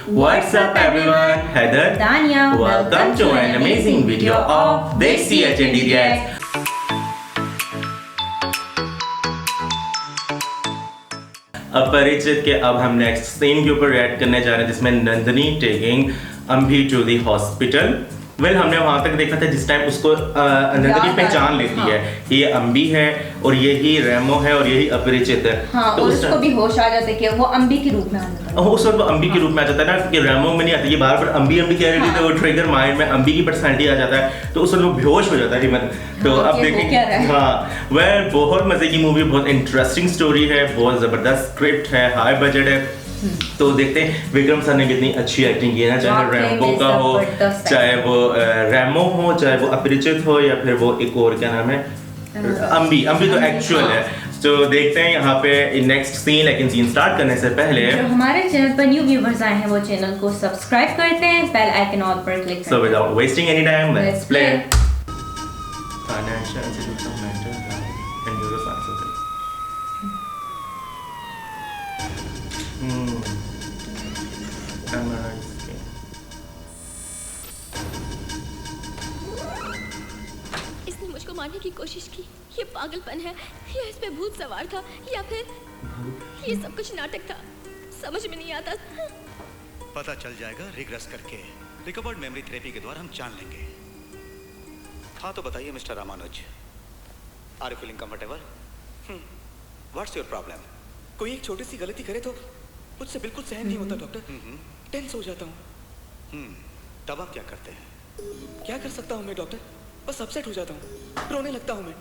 What's up everyone? Heather, Dania, welcome to an amazing video of Desi HND Reacts. अपरिचित के अब हम next scene के ऊपर रिएक्ट करने जा रहे हैं जिसमें Nandini taking Ambi to the hospital. Well हमने वहां तक देखा था जिस टाइम उसको नंदिनी पहचान लेती है कि ये अम्बी है और यही रेमो है और यही अपरिचित है। हाँ, तो और उसको भी होश आ जाता है कि वो अम्बी के रूप में आ जाता है। उस वक्त वो अम्बी के रूप में आ जाता है ना, कि रेमो में नहीं आती, ये बार बार अम्बी अम्बी कह रही थी, तो वो ट्रिगर माइंड में अम्बी की पर्सनालिटी आ जाता है, तो उस वक्त वो बेहोश हो जाता है हिम्मत। तो अब देखेंगे। हाँ वेल बहुत मजे की मूवी, बहुत इंटरेस्टिंग स्टोरी है, बहुत जबरदस्त स्क्रिप्ट है, हाई बजट है। तो देखते हैं विक्रम सर ने कितनी अच्छी एक्टिंग की है ना, चाहे रैम्बो का हो, चाहे वो रेमो हो, चाहे वो अपरिचित हो, या फिर वो एक और क्या नाम है अम्बी तो एक्चुअल है। तो देखते हैं यहाँ पे नेक्स्ट सीन। लेकिन सीन स्टार्ट करने से पहले जो हमारे चैनल पर न्यू व्यूवर्स आए हैं वो चैनल को सब्सक्राइब करते हैं, बेल आइकन ऑल पर क्लिक करते हैं। So without wasting any time, let's play. play. Financial Institute of Mental Health and Neuroscience. इसने मुझको मारने की कोशिश की। ये पागलपन है या इस पे भूत सवार था या फिर ये सब कुछ नाटक था, समझ में नहीं आता। पता चल जाएगा रिग्रेस करके। रिकवर्ड मेमोरी थेरेपी के द्वारा हम जान लेंगे। हाँ तो बताइए mister Ramanuj, are you feeling comfortable? What's your problem? कोई एक छोटी सी गलती करे तो मुझसे बिल्कुल सहन नहीं होता डॉक्टर। टेंस हो जाता हूँ। तब आप क्या करते हैं? क्या कर सकता हूँ मैं डॉक्टर? बस अपसेट हो जाता हूँ, रोने लगता हूँ मैं,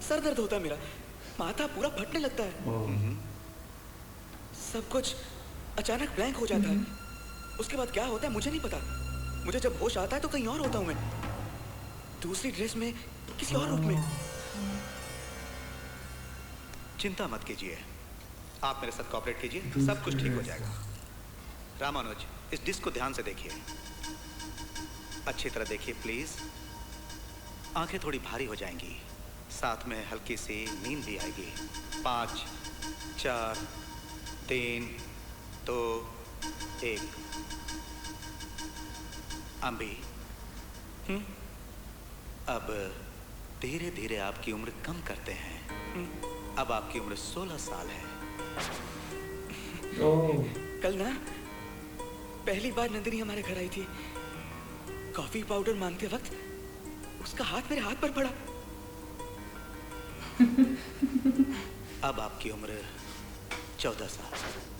सर दर्द होता है मेरा, माथा पूरा फटने लगता है। सब कुछ अचानक ब्लैंक हो जाता है। उसके बाद क्या होता है मुझे नहीं पता। मुझे जब होश आता है तो कहीं और होता हूँ मैं, दूसरी ड्रेस में, किसी और रूप में। चिंता मत कीजिए, आप मेरे साथ कोऑपरेट कीजिए, सब कुछ ठीक हो जाएगा। रामानुज इस डिस्क को ध्यान से देखिए, अच्छी तरह देखिए प्लीज। आंखें थोड़ी भारी हो जाएंगी, साथ में हल्की सी नींद भी आएगी। 5 4 3 2 1। अम्बी, अब धीरे धीरे आपकी उम्र कम करते हैं। अब आपकी उम्र 16 साल है। कल ना पहली बार नंदिनी हमारे घर आई थी। कॉफी पाउडर मांगते वक्त उसका हाथ मेरे हाथ पर पड़ा। अब आपकी उम्र 14 साल।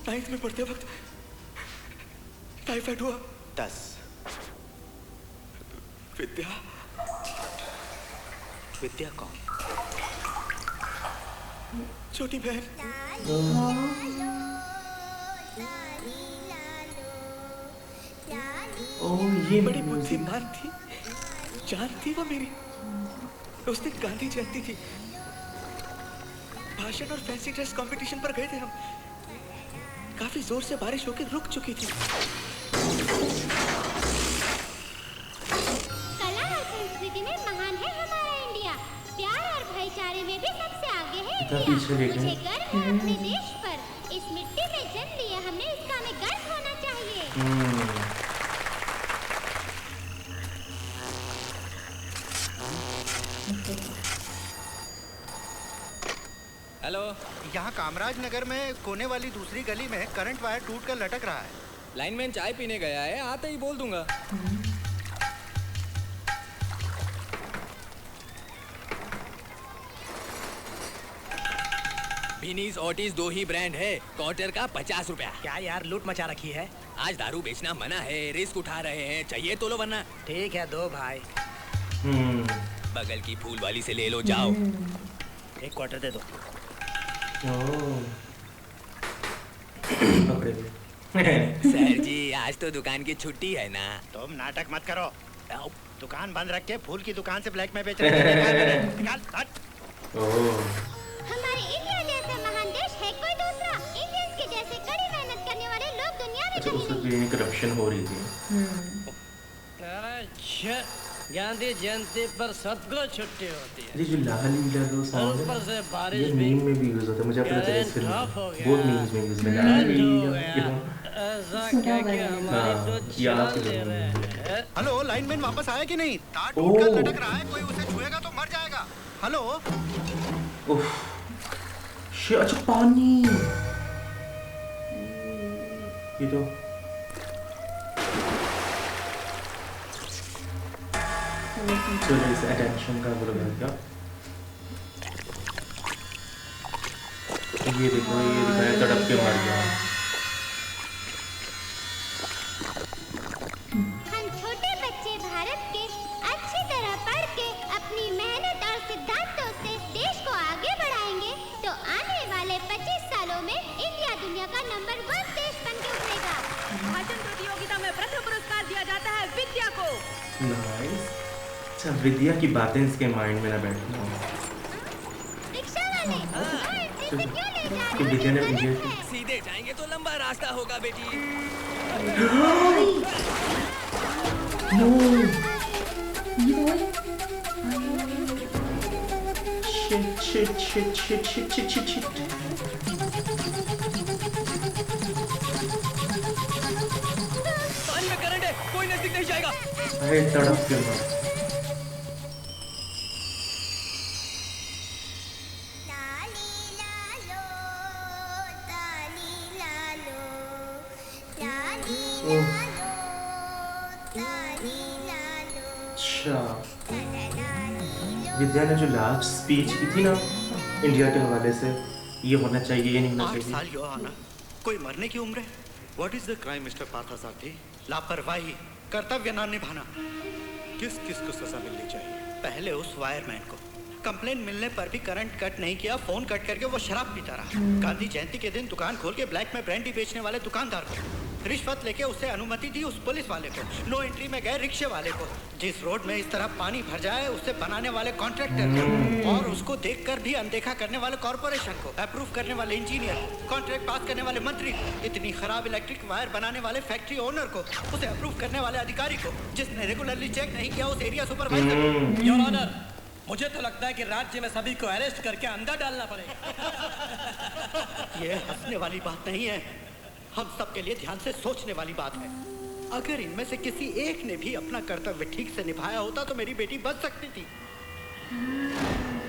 9th में पढ़ते वक्त टाइफाइड हुआ। 10। विद्या। विद्या कौन? छोटी बहन। ये बड़ी बुद्धिमान थी, जान थी वो मेरी। उस दिन गांधी जयंती थी, भाषण और फैंसी ड्रेस कंपटीशन पर गए थे हम। काफी जोर से बारिश होकर रुक चुकी थी। कला और संस्कृति में महान है हमारा इंडिया। प्यार और भाईचारे में भी सबसे आगे है इंडिया। मुझे गर्व है अपने देश पर। इस मिट्टी में जन्म लिया हमने, इसका हमें गर्व होना चाहिए। हेलो, यहाँ कामराज नगर में कोने वाली दूसरी गली में करंट वायर टूट कर लटक रहा है। लाइनमैन चाय पीने गया है, आते ही बोल दूंगा। विनीस ओटिस 2 ही ब्रांड है, क्वार्टर का 50 रुपया। क्या यार लूट मचा रखी है। आज दारू बेचना मना है, रिस्क उठा रहे हैं, चाहिए तो लो वरना। ठीक है दो भाई। बगल की फूल वाली से ले लो, जाओ। 1 क्वार्टर दे दो। सर जी आज तो दुकान की छुट्टी है ना। तुम नाटक मत करो। दुकान बंद रख के फूल की दुकान से ब्लैक में बेच रहे हैं। निकाल, हट। हमारे इंडिया जैसा महान देश है कोई दूसरा। इंडियंस के जैसे कड़ी मेहनत करने वाले लोग दुनिया में अच्छा, उस वक्त भी करप्शन हो रही थी। गांधी जयंती पर सबको छुट्टी होती है। ये जो लाल नीला रो सॉन्ग ऊपर से है बारिश ये भी मीम में भी यूज होता है, मुझे पता चला इस फिल्म ड्रॉप हो में गया। बहुत मीम्स में यूज में लाल नीला ऐसा कह के हमारी तो याद जान ले रहे हैं। हेलो, लाइनमैन वापस आया कि नहीं? तार ओह। टूटकर लटक रहा है, कोई उसे छुएगा तो मर जाएगा। हेलो, उफ शिट, अच्छा पानी ये तो चलो इस अटेंशन का बोलो क्या ये देखो ये तड़प के मार गया। हम छोटे बच्चे भारत के अच्छी तरह पढ़ के अपनी मेहनत और सिद्धांतों से देश को आगे बढ़ाएंगे तो आने वाले 25 सालों में इंडिया दुनिया का नंबर 1 देश बन के उभरेगा। भाषण प्रतियोगिता में प्रथम पुरस्कार दिया जाता है विद्या को। नाइस। अच्छा विद्या की बातें इसके माइंड में ना बैठना रिक्शा वाले इसे क्यों ले जा कि रहे विद्या ने हो? इंडिया गलत है। सीधे जाएंगे तो लंबा रास्ता होगा बेटी। शिट पानी में करंट है, कोई नजदीक नहीं जाएगा। अरे तड़प के मार। अच्छा विद्या ने जो लास्ट स्पीच की थी ना इंडिया के हवाले से, ये होना चाहिए ये नहीं होना 8 चाहिए। साल योहाना, कोई मरने की उम्र है? What is the crime mister Parthasarathy? लापरवाही, कर्तव्य न निभाना। किस किस को सजा मिलनी चाहिए? पहले उस वायरमैन को। कंप्लेन मिलने पर भी करंट कट नहीं किया, फोन कट करके वो शराब पीता रहा। गांधी जयंती के दिन दुकान खोल के ब्लैक में ब्रांडी बेचने वाले दुकानदार को, रिश्वत लेके उससे अनुमति दी उस पुलिस वाले को, नो एंट्री में गए रिक्शे वाले को, जिस रोड में इस तरह पानी भर जाए उसे बनाने वाले कॉन्ट्रैक्टर को, और उसको देखकर भी अनदेखा करने वाले कॉर्पोरेशन को, अप्रूव करने वाले इंजीनियर, कॉन्ट्रैक्ट पास करने वाले मंत्री, इतनी खराब इलेक्ट्रिक वायर बनाने वाले फैक्ट्री ओनर को, उसे अप्रूव करने वाले अधिकारी को, जिसने रेगुलरली चेक नहीं किया उस एरिया सुपरवाइजर। योर ऑनर, मुझे तो लगता है कि राज्य में सभी को अरेस्ट करके अंदर डालना पड़ेगा। ये हंसने वाली बात नहीं है, हम सबके लिए ध्यान से सोचने वाली बात है। अगर इनमें से किसी एक ने भी अपना कर्तव्य ठीक से निभाया होता तो मेरी बेटी बच सकती थी।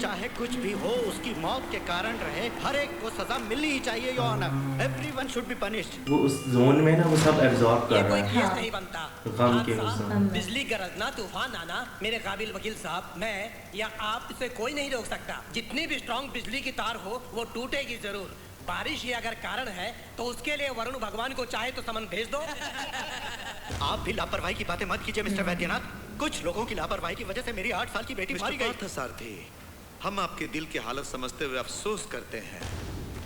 चाहे कुछ भी हो, उसकी मौत के कारण रहे, हर एक को सजा मिलनी ही चाहिए your honour. Everyone should be punished. वो उस जोन में ना वो सब एब्जॉर्ब कर ये रहा कोई है केस नहीं बनता। गम के हादसा, उसमें। बिजली गरजना, तूफान आना, मेरे काबिल वकील साहब, मैं या आप इसे कोई नहीं रोक सकता। जितनी भी स्ट्रॉन्ग बिजली की तार हो वो टूटेगी जरूर। बारिश ही अगर कारण है तो उसके लिए वरुण भगवान को चाहे तो समन भेज दो। आप भी लापरवाही की बातें मत कीजिए मिस्टर वैद्यनाथ। कुछ लोगों की लापरवाही की वजह से मेरी 8 साल की बेटी मारी गई। पार्थसारथी, हम आपके दिल की हालत समझते हुए अफसोस करते हैं।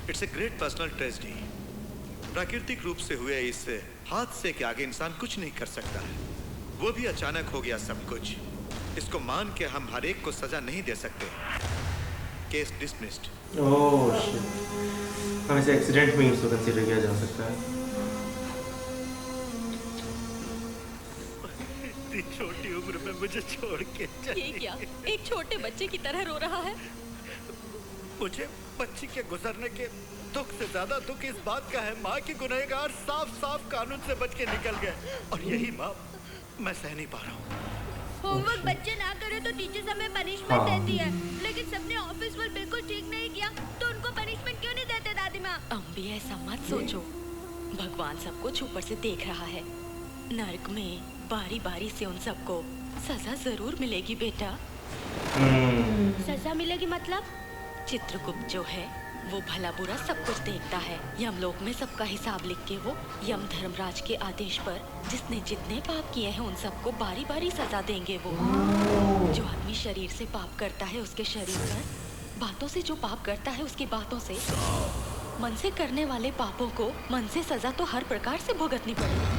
It's a great personal tragedy. प्राकृतिक रूप से हुए इस हादसे के आगे इंसान कुछ नहीं कर सकता है, वो भी अचानक हो गया सब कुछ। इसको मान के हम हर एक को सजा नहीं दे सकते। Case dismissed. ओह शिट, हम इसे एक्सीडेंट में इसको कंसीडर किया जा सकता है। इतनी छोटी उम्र में मुझे छोड़ के ये क्या एक छोटे बच्चे की तरह रो रहा है? मुझे बच्ची के गुजरने के दुख से ज्यादा दुख इस बात का है, माँ के गुनहगार साफ साफ कानून से बच के निकल गए, और यही माँ मैं सह नहीं पा रहा हूँ। होमवर्क बच्चे ना करे तो टीचर्स हमें पनिशमेंट देती है, लेकिन सबने ऑफिस वर्क बिल्कुल ठीक नहीं किया तो उनको पनिशमेंट क्यों नहीं देते दादी माँ? अम्बी ऐसा मत सोचो, भगवान सब कुछ ऊपर से देख रहा है। नर्क में बारी बारी से उन सबको सजा जरूर मिलेगी बेटा। सजा मिलेगी मतलब? चित्रगुप्त जो है वो भला बुरा सब कुछ देखता है। यमलोक में सबका हिसाब लिख के वो यम धर्मराज के आदेश पर जिसने जितने पाप किए हैं उन सबको बारी बारी सजा देंगे। वो जो आदमी शरीर से पाप करता है उसके शरीर पर, बातों से जो पाप करता है उसकी बातों से, मन से करने वाले पापों को मन से सजा तो हर प्रकार से भुगतनी पड़ेगी।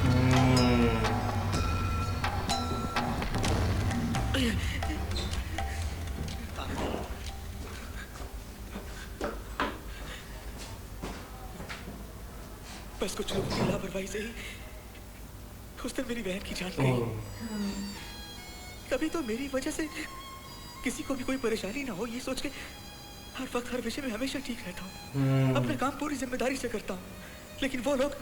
बस कुछ लोगों की लापरवाही से ही उसने मेरी बहन की जान गई। कभी तो मेरी वजह से किसी को भी कोई परेशानी ना हो, ये सोच के हर वक्त हर विषय में हमेशा ठीक रहता हूँ। अपना काम पूरी जिम्मेदारी से करता हूँ, लेकिन वो लोग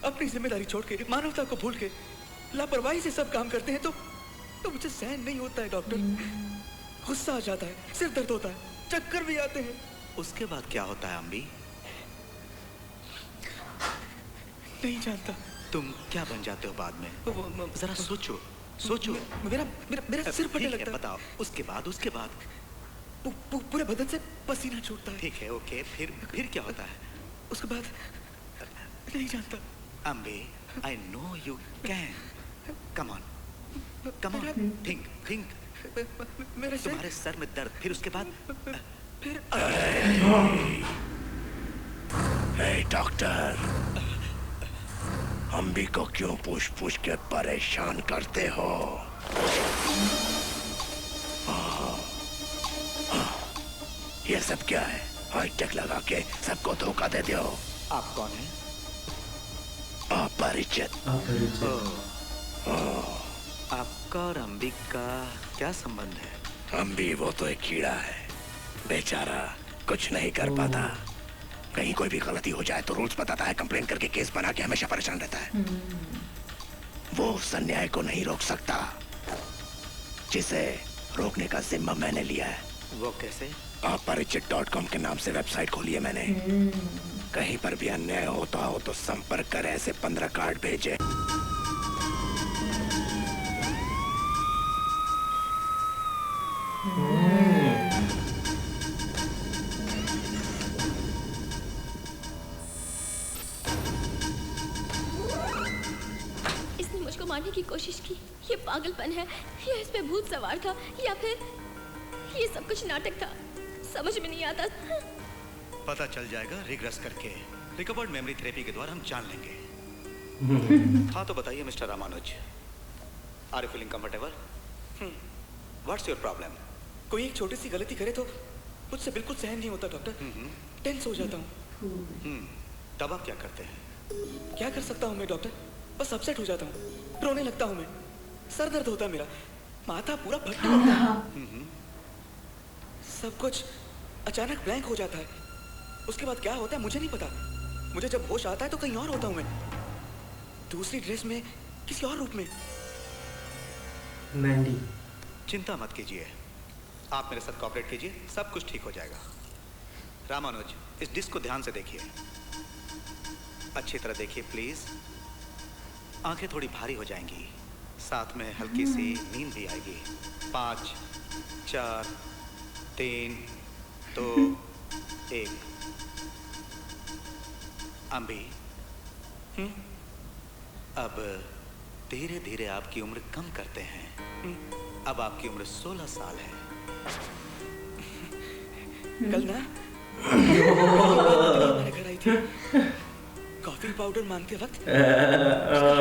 अपनी जिम्मेदारी छोड़ के, मानवता को भूल के लापरवाही से सब काम करते हैं तो मुझे सहन नहीं होता है डॉक्टर। गुस्सा आ जाता है, सिर दर्द होता है, चक्कर भी आते हैं। उसके बाद क्या होता है अम्बी? नहीं जानता। तुम क्या बन जाते हो बाद में? जरा सोचो सोचो। मेरा सिर फटने लगता है। बताओ उसके बाद पूरे बदन से पसीना छूटता है। ठीक है, ओके, फिर क्या होता है? उसके बाद नहीं जानता। Ambi, I know you can. Come on, think. तुम्हारे सर में दर्द, फिर उसके बाद फिर डॉक्टर, अम्बी को क्यों पूछ के परेशान करते हो? ये सब क्या है? हाईटेक लगा के सबको धोखा देते हो। आप कौन हैं? अपरिचित। आपका और अम्बी का क्या संबंध है? अम्बी वो तो एक कीड़ा है, बेचारा कुछ नहीं कर पाता। कहीं कोई भी गलती हो जाए तो रूल्स बताता है, कंप्लेन करके केस बना के हमेशा परेशान रहता है। वो उस अन्याय को नहीं रोक सकता जिसे रोकने का जिम्मा मैंने लिया है। वो कैसे? अपरिचित.com के नाम से वेबसाइट खोली है मैंने। कहीं पर भी अन्याय होता हो तो संपर्क कर, ऐसे 15 कार्ड भेजे। इसने मुझको मारने की कोशिश की। ये पागलपन है या इस पे भूत सवार था या फिर ये सब कुछ नाटक था, समझ में नहीं आता। पता चल जाएगा रिग्रेस करके। रिकवर्ड मेमोरी थेरेपी के द्वारा हम जान लेंगे। हाँ तो बताइए mister Ramanuj, are you feeling comfortable? What's your problem? कोई एक छोटी सी गलती करे तो मुझसे बिल्कुल सहन नहीं होता डॉक्टर। टेंस हो जाता हूँ। तब आप क्या करते हैं? क्या कर सकता हूँ मैं डॉक्टर? बस अपसेट हो जाता हूँ, रोने लगता हूँ मैं, सर दर्द होता है मेरा, माथा पूरा फटने लगता है। सब कुछ अचानक ब्लैंक हो जाता है। उसके बाद क्या होता है मुझे नहीं पता। मुझे जब होश आता है तो कहीं और होता हूँ मैं, दूसरी ड्रेस में, किसी और रूप में। नहीं, चिंता मत कीजिए, आप मेरे साथ कोऑपरेट कीजिए, सब कुछ ठीक हो जाएगा। रामानुज, इस डिस्क को ध्यान से देखिए, अच्छी तरह देखिए प्लीज। आंखें थोड़ी भारी हो जाएंगी, साथ में हल्की सी नींद भी आएगी। 5, 4, 3, 2, 1। अम्बी, अब धीरे धीरे आपकी उम्र कम करते हैं। अब आपकी उम्र 16 साल है। कल ना मेरे घर आई थी, कॉफी पाउडर मांगते वक्त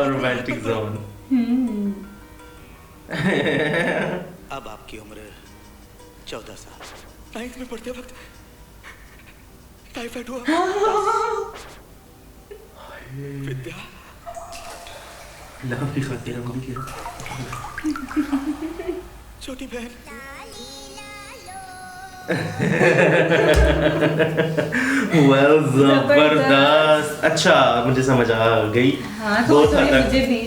रोमांटिक जोन। अब आपकी उम्र 14 साल। 9th में पढ़ते वक्त टाइफाइड हुआ। विद्या लव की खातिर छोटी बहन। वेल जबरदस्त। अच्छा मुझे समझ आ गई। हाँ, बहुत हद तक मुझे भी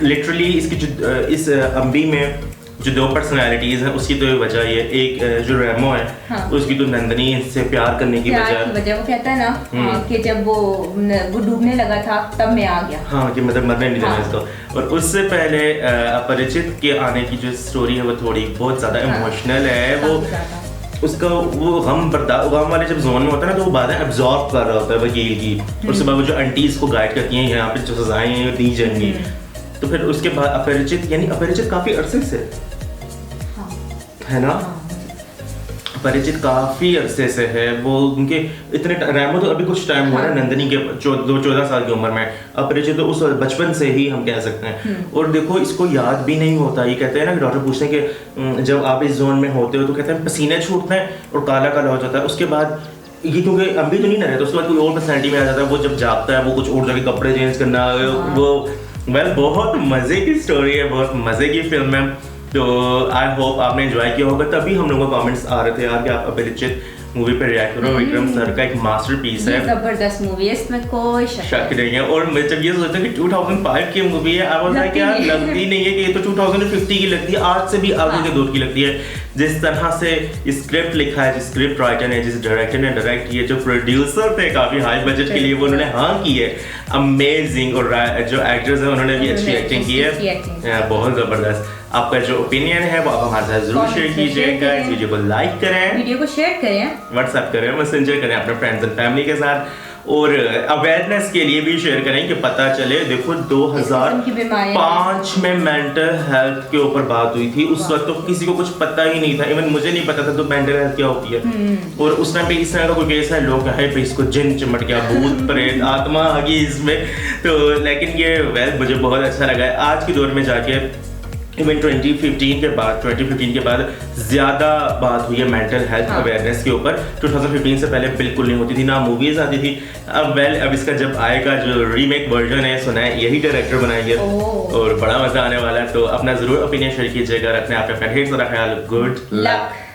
लिटरली इसकी जो इस अम्बी में जो 2 पर्सनालिटीज हैं उसकी तो वजह ये एक जो रेमो है, हाँ। उसकी तो नंदनी से प्यार करने की वजह वो कहता है ना कि जब वो डूबने लगा था तब मैं आ गया। हाँ कि मतलब मरने नहीं देना इसको। और उससे पहले अपरिचित के आने की जो स्टोरी है वो थोड़ी बहुत ज्यादा इमोशनल है। वो उसका वो गम वाले जब जोन में होता है ना तो वो बातें एब्जॉर्ब कर रहा होता है वकील की। और उसके बाद वो जो आंटीज को गाइड करती हैं यहाँ पे जो सजाएं दी जाएंगी, तो फिर उसके बाद अपरिचित, यानी अपरिचित काफी अरसे से है ना, अपरिचित काफी अरसे से है वो। उनके इतने रैमो तो अभी कुछ टाइम हुआ है नंदनी के 14 साल की उम्र में, अपरिचित तो उस बचपन से ही हम कह सकते हैं। और देखो इसको याद भी नहीं होता। ये कहते हैं ना कि डॉक्टर पूछते हैं कि जब आप इस जोन में होते हो तो कहते हैं पसीने छूटते हैं और काला काला हो जाता है। उसके बाद ये क्योंकि अभी तो नहीं ना रहता, उसके बाद कोई और पर्सनैलिटी में आ जाता है। वो जब जागता है वो कुछ और जाके कपड़े चेंज करना, वो बहुत मजे की स्टोरी है, बहुत मजे की फिल्म है। तो आई होप आपने एंजॉय किया होगा, तभी हम लोगों को कमेंट्स आ रहे थे यार कि आप अपरिचित मूवी पे रिएक्ट करो। विक्रम सर का एक मास्टरपीस है, जबरदस्त मूवी है, इसमें कोई शक नहीं है। और मैं जब ये सोचता कि 2005 की मूवी है, आई वाज लाइक यार लगती नहीं है कि ये तो 2050 की लगती है, आज से भी आगे के दौर की लगती है। जिस तरह से स्क्रिप्ट लिखा है, जिस स्क्रिप्ट राइटर ने, जिस डायरेक्टर ने डायरेक्ट किया, जो प्रोड्यूसर थे काफी हाई बजट के लिए वो उन्होंने हाँ की है, अमेजिंग। और जो एक्टर्स हैं उन्होंने भी अच्छी एक्टिंग की है, बहुत जबरदस्त। आपका जो ओपिनियन है वो आप हमारे साथ जरूर शेयर कीजिएगा। इस वीडियो को लाइक करें, वीडियो को शेयर करें, व्हाट्सएप करें, मैसेंजर करें अपने फ्रेंड्स एंड फैमिली के साथ, और अवेयरनेस के लिए भी शेयर करें कि पता चले। देखो 2005 में मेंटल हेल्थ के ऊपर बात हुई थी, उस वक्त तो किसी को कुछ पता ही नहीं था, इवन मुझे नहीं पता था तो मेंटल हेल्थ क्या होती है। और उस टाइम पे इस तरह का कोई केस है, लोग कहे पे इसको जिन चिमट गया, भूत प्रेत आत्मा आ गई इसमें, तो लेकिन ये वेल मुझे बहुत अच्छा लगा है। आज के दौर में जाके इवन 2015 के बाद ज़्यादा बात हुई है मेंटल हेल्थ अवेयरनेस के ऊपर। 2015 से पहले बिल्कुल नहीं होती थी, ना मूवीज़ आती थी। अब इसका जब आएगा जो रीमेक वर्जन है, सुना है यही डायरेक्टर बनाएंगे और बड़ा मज़ा आने वाला है। तो अपना ज़रूर ओपिनियन शेयर कीजिएगा, रखने आपका ढेर सारा ख्याल, गुड लक।